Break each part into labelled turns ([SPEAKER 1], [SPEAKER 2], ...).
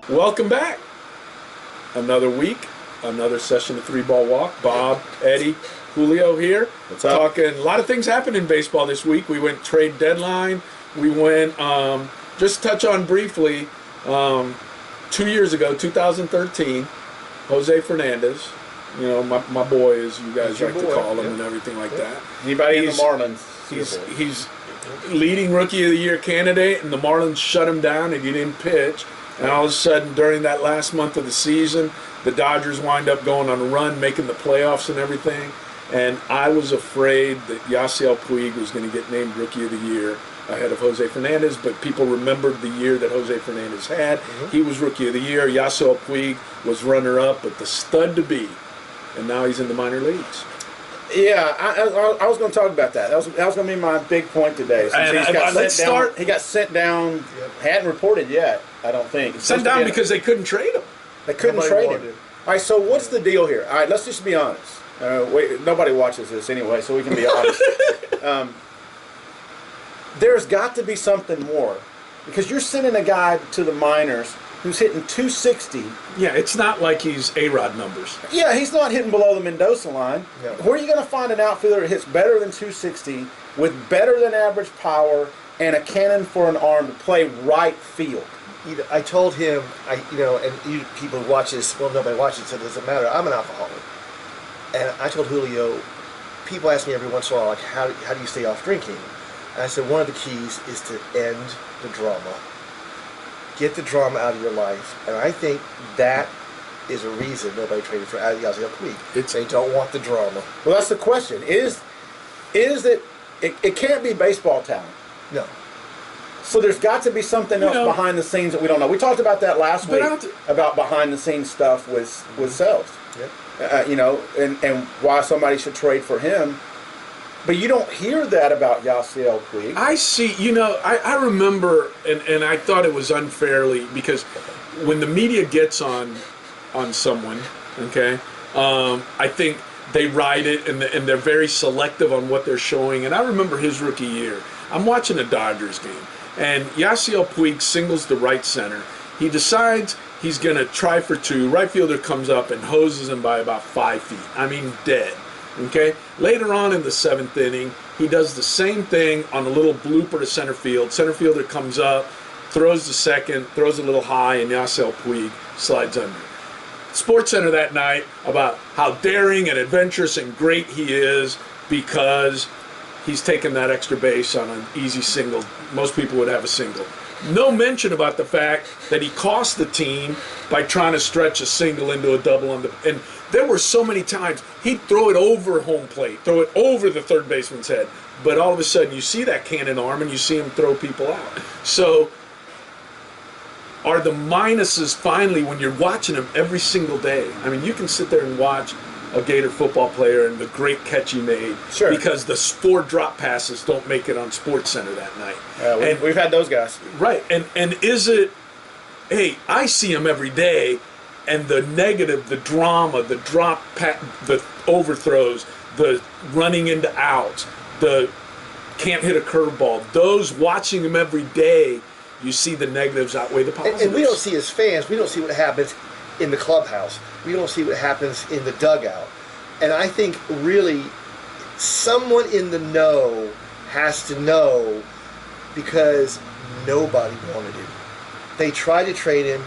[SPEAKER 1] Welcome back. Another week, another session of Three Ball Walk. Bob, Eddie, Julio here.
[SPEAKER 2] What's up?
[SPEAKER 1] Talking, a lot of things happened in baseball this week. We went trade deadline. We went, just touch on briefly, 2 years ago, 2013, Jose Fernandez. You know, my boy, as you guys like to call him, and everything like that.
[SPEAKER 2] Anybody in the Marlins?
[SPEAKER 1] He's leading Rookie of the Year candidate, and the Marlins shut him down, and he didn't pitch. And all of a sudden, during that last month of the season, the Dodgers wind up going on a run, making the playoffs and everything. And I was afraid that Yasiel Puig was going to get named Rookie of the Year ahead of Jose Fernandez, but people remembered the year that Jose Fernandez had. He was Rookie of the Year. Yasiel Puig was runner-up, but the stud-to-be. And now he's in the minor leagues.
[SPEAKER 2] Yeah, I was going to talk about that. That was going to be my big point today. He got sent down. Hadn't reported yet, I don't think.
[SPEAKER 1] Sent down because they couldn't trade him.
[SPEAKER 2] They couldn't trade him. All right, so what's the deal here? All right, let's just be honest. Nobody watches this anyway, so we can be honest. There's got to be something more, because you're sending a guy to the minors who's hitting 260.
[SPEAKER 1] Yeah, it's not like he's A-Rod numbers.
[SPEAKER 2] Yeah, he's not hitting below the Mendoza line.
[SPEAKER 3] No.
[SPEAKER 2] Where are you going to find an outfielder that hits better than 260 with better than average power and a cannon for an arm to play right field?
[SPEAKER 3] I told him, and you people who watch this, well, nobody watches, so it doesn't matter. I'm an alcoholic. And I told Julio, people ask me every once in a while, like, how do you stay off drinking? And I said, one of the keys is to end the drama. Get the drama out of your life. And I think that is a reason nobody traded for Yasiel Puig. They don't want the drama.
[SPEAKER 2] Well, that's the question. Is it can't be baseball talent.
[SPEAKER 3] No.
[SPEAKER 2] So there's got to be something else behind the scenes that we don't know. We talked about that last week, about behind the scenes stuff with Sells.
[SPEAKER 3] Yep.
[SPEAKER 2] And why somebody should trade for him. But you don't hear that about Yasiel Puig.
[SPEAKER 1] I see, I remember, and I thought it was unfairly, because when the media gets on someone, okay, I think they ride it, and they're very selective on what they're showing. And I remember his rookie year. I'm watching a Dodgers game, and Yasiel Puig singles to right center. He decides he's going to try for two. Right fielder comes up and hoses him by about 5 feet. I mean, dead. Okay. Later on in the 7th inning, he does the same thing on a little blooper to center field. Center fielder comes up, throws to second, throws a little high, and Yasiel Puig slides under. Sports Center that night about how daring and adventurous and great he is because he's taken that extra base on an easy single. Most people would have a single. No mention about the fact that he cost the team by trying to stretch a single into a double. And there were so many times he'd throw it over home plate, throw it over the third baseman's head. But all of a sudden you see that cannon arm and you see him throw people out. So are the minuses finally, when you're watching him every single day? I mean, you can sit there and watch a Gator football player and the great catch he made,
[SPEAKER 2] sure,
[SPEAKER 1] because the 4 drop passes don't make it on Sports Center that night.
[SPEAKER 2] We've had those guys.
[SPEAKER 1] Right. And is it, hey, I see him every day, and the negative, the drama, the the overthrows, the running into outs, the can't hit a curveball, those watching him every day, you see the negatives outweigh the positives.
[SPEAKER 3] And we don't see as fans, we don't see what happens in the clubhouse. We don't see what happens in the dugout. And I think really someone in the know has to know, because nobody wanted him. They tried to trade him.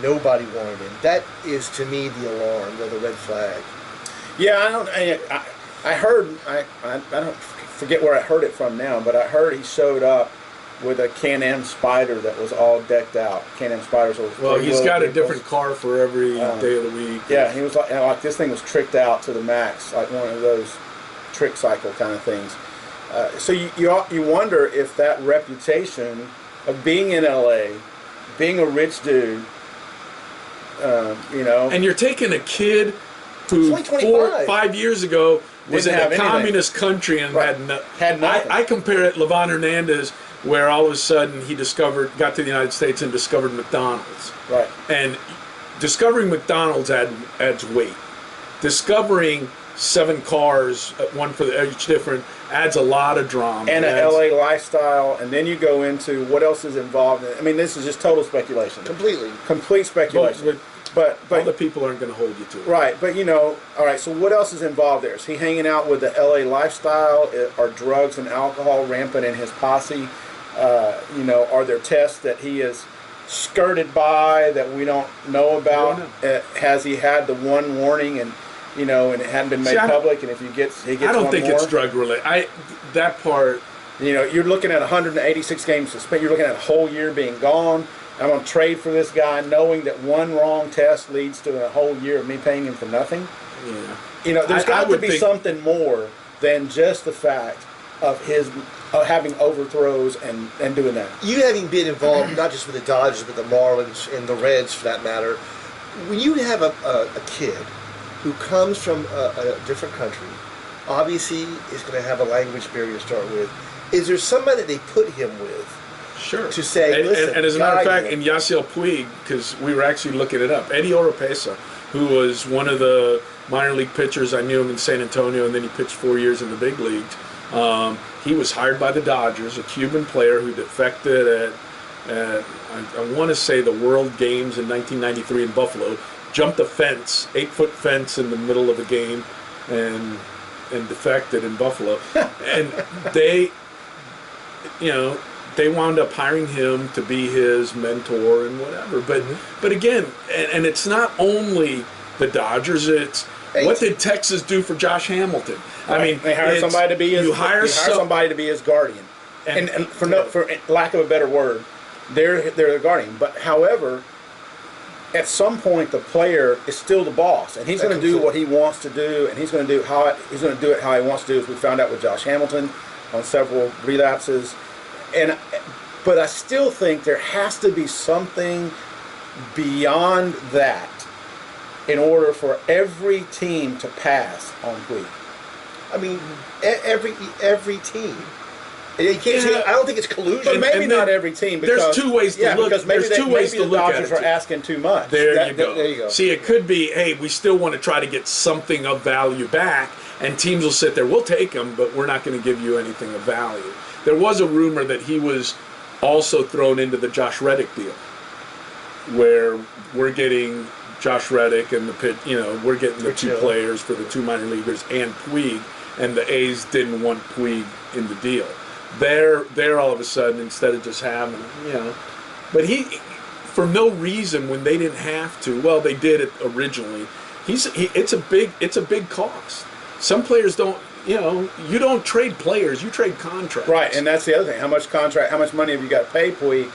[SPEAKER 3] Nobody wanted him. That is, to me, the alarm or the red flag.
[SPEAKER 2] Yeah, I heard, I don't forget where I heard it from now, but I heard he showed up with a Can-Am Spider that was all decked out. Can-Am Spiders.
[SPEAKER 1] Well, he's got a different car for every day of the week.
[SPEAKER 2] Yeah, he was like this thing was tricked out to the max, like one of those trick cycle kind of things. So you wonder if that reputation of being in LA, being a rich dude,
[SPEAKER 1] and you're taking a kid who 5 years ago was in a communist country and had nothing. I compare it, Levon Hernandez, where all of a sudden he got to the United States and discovered McDonald's.
[SPEAKER 2] Right.
[SPEAKER 1] And discovering McDonald's adds weight. Discovering 7 cars, one for each different, adds a lot of drama.
[SPEAKER 2] And an LA lifestyle, and then you go into what else is involved. I mean, this is just total speculation. Complete speculation. But
[SPEAKER 1] all the people aren't going to hold you to it.
[SPEAKER 2] Right, but all right, so what else is involved there? Is he hanging out with the LA lifestyle? Are drugs and alcohol rampant in his posse? Are there tests that he is skirted by that we don't know about? Has he had the one warning and it hadn't been made public? And if he gets
[SPEAKER 1] I don't think it's drug related. That part.
[SPEAKER 2] You're looking at 186 games suspended. You're looking at a whole year being gone. I'm going to trade for this guy knowing that one wrong test leads to a whole year of me paying him for nothing.
[SPEAKER 1] Yeah.
[SPEAKER 2] There's got to be something more than just the fact of his having overthrows and doing that.
[SPEAKER 3] You having been involved not just with the Dodgers but the Marlins and the Reds for that matter, when you have a kid who comes from a different country, obviously is going to have a language barrier to start with. Is there somebody they put him with?
[SPEAKER 1] Sure.
[SPEAKER 3] To say, listen,
[SPEAKER 1] and as a matter of fact, in Yasiel Puig, because we were actually looking it up, Eddie Oropesa, who was one of the minor league pitchers, I knew him in San Antonio, and then he pitched 4 years in the big leagues. He was hired by the Dodgers, a Cuban player who defected at I want to say the World Games in 1993 in Buffalo, jumped a fence, 8-foot fence in the middle of the game, and defected in Buffalo, and they wound up hiring him to be his mentor and whatever. But again, and it's not only the Dodgers. It's what did Texas do for Josh Hamilton?
[SPEAKER 2] Right.
[SPEAKER 1] I mean,
[SPEAKER 2] they hire somebody to be his.
[SPEAKER 1] You hire
[SPEAKER 2] somebody to be his guardian, and for lack of a better word, they're the guardian. But however, at some point, the player is still the boss, and he's going to do what he wants to do, and he's going to do it how he wants to do. As we found out with Josh Hamilton on several relapses. But I still think there has to be something beyond that in order for every team to pass on Puig.
[SPEAKER 3] I mean, every team. You can't say, I don't think it's collusion.
[SPEAKER 2] But maybe not every team. Because,
[SPEAKER 1] there's two ways to look.
[SPEAKER 2] Because maybe the Dodgers
[SPEAKER 1] are
[SPEAKER 2] asking too much.
[SPEAKER 1] There you go. See, it could be, hey, we still want to try to get something of value back, and teams will sit there, we'll take them, but we're not going to give you anything of value. There was a rumor that he was also thrown into the Josh Reddick deal, where we're getting Josh Reddick and we're getting the two players for the 2 minor leaguers and Puig, and the A's didn't want Puig in the deal. They're all of a sudden, instead of just having but he, for no reason when they didn't have to. Well, they did it originally. It's a big cost. Some players don't. You don't trade players, you trade contracts.
[SPEAKER 2] Right, and that's the other thing. How much money have you got to pay Puig?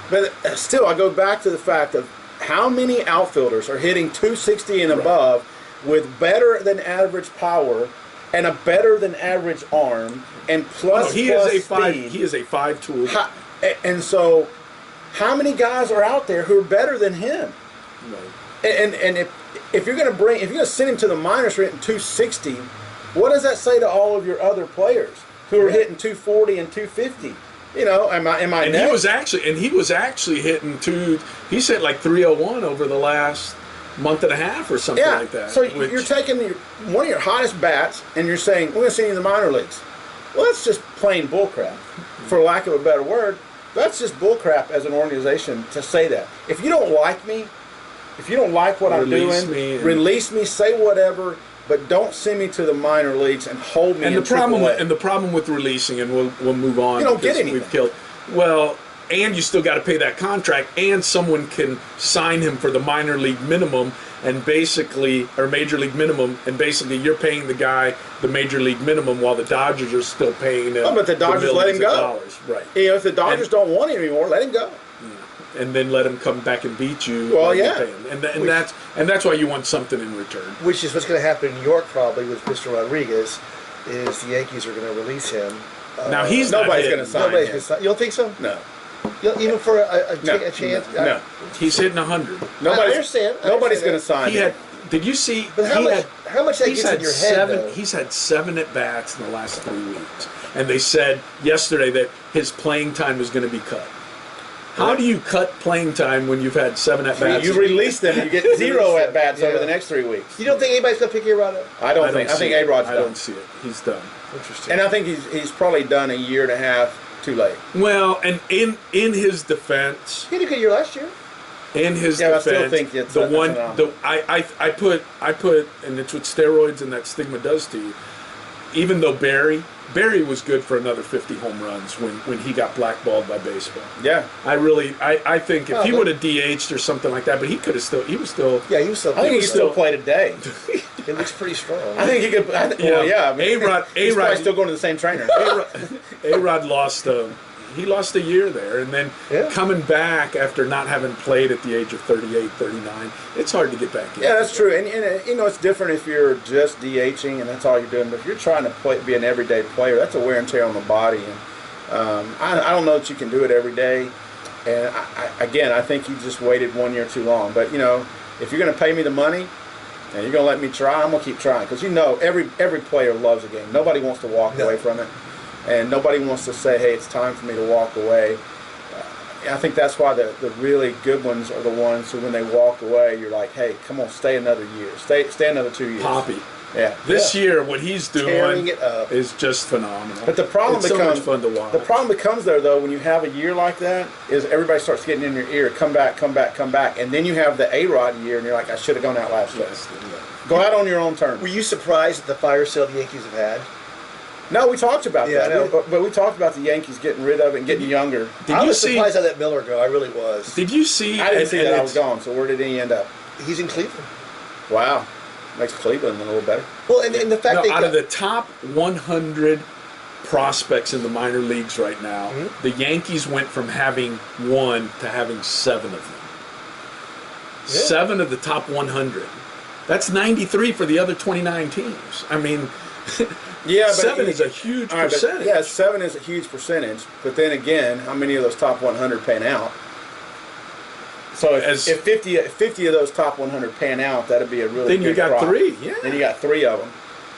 [SPEAKER 2] But still, I go back to the fact of how many outfielders are hitting 260 and above with better than average power and a better than average arm and plus speed.
[SPEAKER 1] He is a 5-tool.
[SPEAKER 2] And so, how many guys are out there who are better than him?
[SPEAKER 1] Right.
[SPEAKER 2] And if you're going to send him to the minors for hitting 260. What does that say to all of your other players who are hitting 240 and 250? Am I?
[SPEAKER 1] And he was actually hitting He's hit like 301 over the last month and a half or something like that.
[SPEAKER 2] So you're taking one of your hottest bats and you're saying we're going to send you to the minor leagues. Well, that's just plain bullcrap, for lack of a better word. That's just bullcrap as an organization to say that. If you don't like me, if you don't like what I'm doing, release me. Say whatever. But don't send me to the minor leagues and hold me. And
[SPEAKER 1] the problem with releasing, and we'll move on.
[SPEAKER 2] You don't get anything.
[SPEAKER 1] We've killed. Well, and you still got to pay that contract, and someone can sign him for the minor league minimum and basically, or major league minimum, and basically you're paying the guy the major league minimum while the Dodgers are still paying him.
[SPEAKER 2] But the Dodgers let him go.
[SPEAKER 1] Right.
[SPEAKER 2] If the Dodgers don't want him anymore, let him go.
[SPEAKER 1] And then let him come back and beat you.
[SPEAKER 2] Well, yeah.
[SPEAKER 1] And that's why you want something in return.
[SPEAKER 3] Which is what's going to happen in New York probably with Mr. Rodriguez, is the Yankees are going to release him.
[SPEAKER 1] Now he's
[SPEAKER 2] nobody's going to sign him.
[SPEAKER 3] You don't think so?
[SPEAKER 2] No.
[SPEAKER 3] Even for a chance?
[SPEAKER 2] No.
[SPEAKER 1] He's hitting 100.
[SPEAKER 3] I understand.
[SPEAKER 2] Nobody's going to sign him.
[SPEAKER 1] Did you see?
[SPEAKER 3] But how much that gets in your head, though?
[SPEAKER 1] He's had 7 at-bats in the last 3 weeks. And they said yesterday that his playing time was going to be cut. How do you cut playing time when you've had 7 at bats?
[SPEAKER 2] You release them, and you get 0 at bats over the next 3 weeks.
[SPEAKER 3] You don't think anybody's going to pick A-Rod up?
[SPEAKER 2] I think A-Rod's
[SPEAKER 1] I
[SPEAKER 2] done.
[SPEAKER 1] don't see it. He's done.
[SPEAKER 3] Interesting.
[SPEAKER 2] And I think he's probably done a year and a half too late.
[SPEAKER 1] Well, and in his defense,
[SPEAKER 3] He had a good year last year.
[SPEAKER 1] in his
[SPEAKER 2] Yeah, but I
[SPEAKER 1] defense,
[SPEAKER 2] still think it's
[SPEAKER 1] the
[SPEAKER 2] that's
[SPEAKER 1] one,
[SPEAKER 2] phenomenal.
[SPEAKER 1] I put, and it's what steroids and that stigma does to you. Even though Barry was good for another 50 home runs when he got blackballed by baseball.
[SPEAKER 2] Yeah.
[SPEAKER 1] I think if he
[SPEAKER 3] but-
[SPEAKER 1] would have DH'd or something like that, but he was still.
[SPEAKER 3] Yeah, he was so.
[SPEAKER 2] I think he could still play today.
[SPEAKER 3] It looks pretty strong.
[SPEAKER 2] I think he could. Well, yeah. I mean, he's probably still going to the same trainer.
[SPEAKER 1] A-Rod lost he lost a year there, and then coming back after not having played at the age of 38, 39, it's hard to get back in.
[SPEAKER 2] Yeah, that's true. And it's different if you're just DHing and that's all you're doing. But if you're trying to be an everyday player, that's a wear and tear on the body. And I don't know that you can do it every day. And I think you just waited 1 year too long. But if you're going to pay me the money and you're going to let me try, I'm going to keep trying. Because every player loves a game. Nobody wants to walk away from it. And nobody wants to say, hey, it's time for me to walk away. I think that's why the really good ones are the ones who, when they walk away, you're like, hey, come on, stay another year. Stay another 2 years.
[SPEAKER 1] Poppy.
[SPEAKER 2] Yeah.
[SPEAKER 1] This year, what he's
[SPEAKER 3] Tearing
[SPEAKER 1] doing
[SPEAKER 3] it up.
[SPEAKER 1] is just phenomenal.
[SPEAKER 2] But the problem
[SPEAKER 1] it's
[SPEAKER 2] becomes
[SPEAKER 1] so much fun to watch.
[SPEAKER 2] The problem becomes there, though, when you have a year like that, is everybody starts getting in your ear, come back, come back, come back. And then you have the A-Rod year, and you're like, I should have gone out last year.
[SPEAKER 1] Yes.
[SPEAKER 2] Go out on your own terms.
[SPEAKER 3] Were you surprised at the fire sale the Yankees have had?
[SPEAKER 2] No, we talked about
[SPEAKER 3] Yeah,
[SPEAKER 2] that.
[SPEAKER 3] I know.
[SPEAKER 2] But we talked about the Yankees getting rid of it and getting younger.
[SPEAKER 3] I
[SPEAKER 1] you
[SPEAKER 3] was
[SPEAKER 1] see?
[SPEAKER 3] surprised how that Miller go. I really was.
[SPEAKER 1] Did you see?
[SPEAKER 2] I didn't see that I was
[SPEAKER 1] it's-
[SPEAKER 2] gone, so where did he end up?
[SPEAKER 3] He's in Cleveland.
[SPEAKER 2] Wow. Makes Cleveland a little better.
[SPEAKER 3] Well, and the fact
[SPEAKER 1] No,
[SPEAKER 3] they
[SPEAKER 1] out
[SPEAKER 3] got,
[SPEAKER 1] of the top 100 prospects in the minor leagues right now, the Yankees went from having 1 to having 7 of them. 7 of the top 100. That's 93 for the other 29 teams. I mean,
[SPEAKER 2] Yeah, but
[SPEAKER 1] 7 is a huge
[SPEAKER 2] all right, but
[SPEAKER 1] percentage.
[SPEAKER 2] yeah, 7 is a huge percentage. But then again, how many of those top 100 pan out? So if 50 of those top 100 pan out, that'd be a really
[SPEAKER 1] Then
[SPEAKER 2] good
[SPEAKER 1] you got
[SPEAKER 2] crop.
[SPEAKER 1] 3, yeah.
[SPEAKER 2] Then you got 3 of them.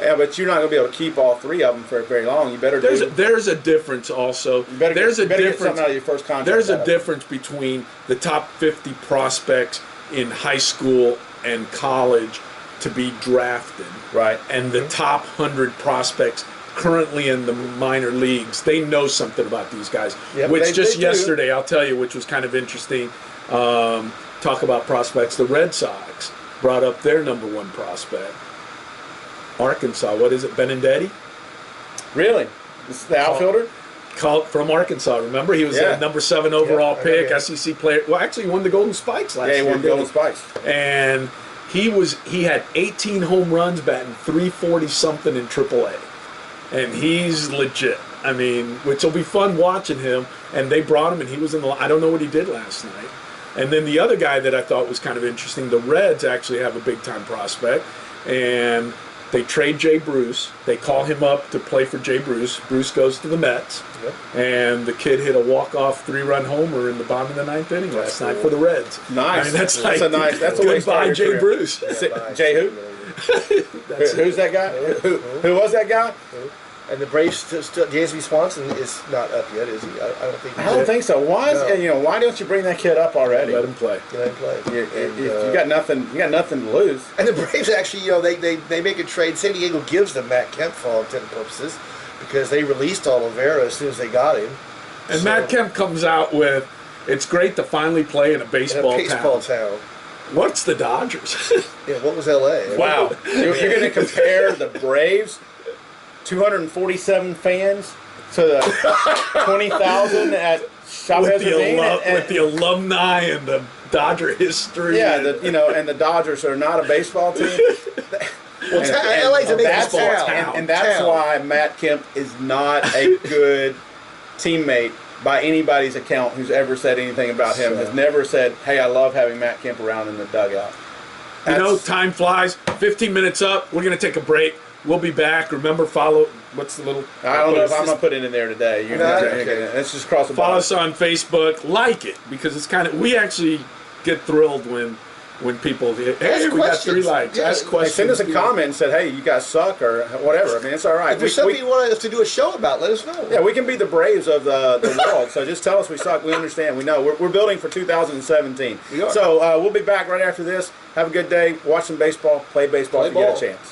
[SPEAKER 2] Yeah, but you're not going to be able to keep all 3 of them for very long. You better
[SPEAKER 1] There's a difference also.
[SPEAKER 2] you better
[SPEAKER 1] There's
[SPEAKER 2] get,
[SPEAKER 1] a
[SPEAKER 2] better get
[SPEAKER 1] difference.
[SPEAKER 2] something out of your first contract.
[SPEAKER 1] There's
[SPEAKER 2] out
[SPEAKER 1] a
[SPEAKER 2] of it.
[SPEAKER 1] difference between the top 50 prospects in high school and college to be drafted,
[SPEAKER 2] Right.
[SPEAKER 1] and the top 100 prospects currently in the minor leagues. They know something about these guys.
[SPEAKER 2] Yep,
[SPEAKER 1] which
[SPEAKER 2] they
[SPEAKER 1] just
[SPEAKER 2] do.
[SPEAKER 1] yesterday, I'll tell you, which was kind of interesting. Talk about prospects. The Red Sox brought up their number 1 prospect, Arkansas. What is it, Benindetti?
[SPEAKER 2] Really? This is the outfielder?
[SPEAKER 1] Called from Arkansas. Remember, he was
[SPEAKER 2] Yeah.
[SPEAKER 1] a number 7 overall
[SPEAKER 3] I
[SPEAKER 1] pick,
[SPEAKER 3] remember.
[SPEAKER 1] SEC player. Well, actually, he won the Golden Spikes last
[SPEAKER 2] Yeah,
[SPEAKER 1] year.
[SPEAKER 2] he won
[SPEAKER 1] didn't
[SPEAKER 2] Golden Spikes.
[SPEAKER 1] And he had 18 home runs, batting 340 something in AAA, and he's legit. I mean, which will be fun watching him. And they brought him, and he was in the. I don't know what he did last night. And then the other guy that I thought was kind of interesting, the Reds actually have a big time prospect, and they trade Jay Bruce. They call him up to play for Jay Bruce. Bruce goes to the Mets, and the kid hit a walk-off 3-run homer in the bottom of the 9th inning last night for the Reds.
[SPEAKER 2] Nice.
[SPEAKER 1] I mean, that's
[SPEAKER 2] That's a nice- that's a way to start
[SPEAKER 1] goodbye,
[SPEAKER 2] your
[SPEAKER 1] Jay
[SPEAKER 2] career.
[SPEAKER 1] Bruce.
[SPEAKER 2] Jay who? Who's that guy? Who was that guy?
[SPEAKER 3] and the Braves still Dansby Swanson is not up yet, is he? I don't think.
[SPEAKER 2] I don't think so. Why?
[SPEAKER 3] No.
[SPEAKER 2] Why don't you bring that kid up already?
[SPEAKER 1] Let him play.
[SPEAKER 3] He let him play.
[SPEAKER 2] You got nothing. You got nothing to lose.
[SPEAKER 3] And the Braves actually, they make a trade. San Diego gives them Matt Kemp for all intents and purposes because they released Oliveira as soon as they got him.
[SPEAKER 1] And Matt Kemp comes out with, it's great to finally play in a baseball,
[SPEAKER 3] town.
[SPEAKER 1] What's the Dodgers?
[SPEAKER 3] Yeah, what was L.A.?
[SPEAKER 2] Wow. You're going to compare the Braves, 247 fans, to the 20,000 at Chavez Ravine?
[SPEAKER 1] with the alumni and the Dodger history.
[SPEAKER 2] Yeah,
[SPEAKER 1] and,
[SPEAKER 2] and the Dodgers are not a baseball team.
[SPEAKER 3] Well, LA's a big
[SPEAKER 2] that's
[SPEAKER 3] baseball
[SPEAKER 2] why, and that's why Matt Kemp is not a good teammate by anybody's account who's ever said anything about him. Has never said, "Hey, I love having Matt Kemp around in the dugout."
[SPEAKER 1] time flies. 15 minutes up. We're going to take a break. We'll be back. Remember, follow. What's the little?
[SPEAKER 2] I don't know if I'm going to put it in there today. Let's just cross the
[SPEAKER 1] Follow
[SPEAKER 2] ball.
[SPEAKER 1] us on Facebook. Like it because it's kind of. We actually get thrilled when when people, hey,
[SPEAKER 3] Ask
[SPEAKER 1] we got 3
[SPEAKER 3] questions.
[SPEAKER 1] likes.
[SPEAKER 3] Yeah.
[SPEAKER 1] Ask
[SPEAKER 2] Hey,
[SPEAKER 1] questions.
[SPEAKER 2] send us a comment and said, hey, you guys suck or whatever. I mean, it's all right.
[SPEAKER 3] If there's something you want us to do a show about, let us know.
[SPEAKER 2] Yeah, we can be the Braves of the world. So just tell us we suck. We understand. We know. We're building for 2017.
[SPEAKER 3] We are.
[SPEAKER 2] So we'll be back right after this. Have a good day. Watch some baseball. Play baseball if you get a chance.